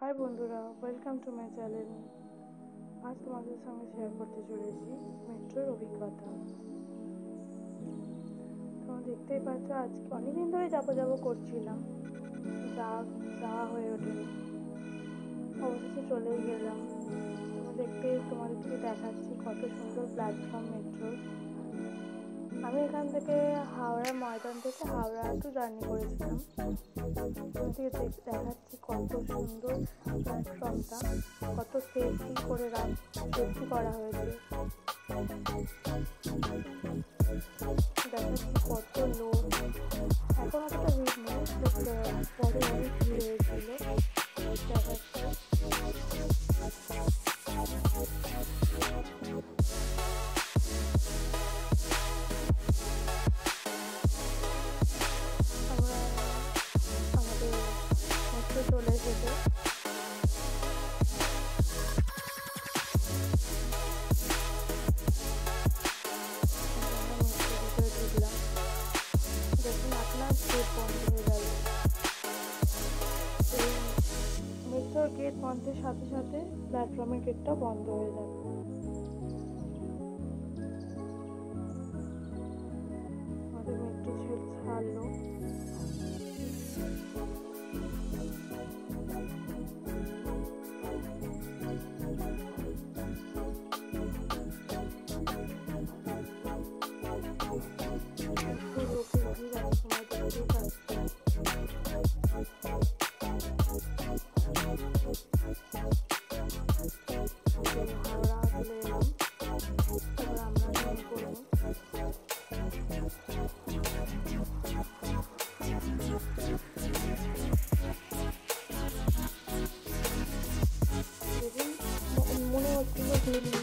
High বন্ধুরা, welcome to my channel. আজ তোমাদের সঙ্গে শেয়ার করতে চলেছি মেট্রোর অভিজ্ঞতা। তোমরা দেখতেই পাচ্ছ, আজকে অনেকদিন ধরে যাবো করছিলাম, যাওয়া হয়ে ওঠেনি। অবশেষে চলেই গেলাম। তোমাদেরকে দেখাচ্ছি কত সুন্দর প্ল্যাটফর্ম মেট্রোর। আমি এখান থেকে হাওড়া ময়দান থেকে হাওড়া টু জার্নি করেছিলাম। দেখাচ্ছি কত সুন্দর প্ল্যাটফর্মটা, কত সেফটি করা হয়েছে। দেখাচ্ছি কত লোক, এখন অতটা ভিড় নেই, পরে অনেক ভিড় হয়েছিল। দেখাচ্ছি আমাদের মেট্রো চলে এসেছে। ঢুকলাম, দেখুন আপনার গেট বন্ধ হয়ে গেল। এই মেট্রোর গেট বন্ধের সাথে সাথে প্ল্যাটফর্মের গেটটা বন্ধ হয়ে যাবে। আমাদের মেট্রো ছাড়লো। লোকের ভিড় এক সময় দেখতেই পাচ্ছি। হাওড়া চলে এলাম, এবার আমরা ট্রেন করবো। মনে হচ্ছিল ভিড়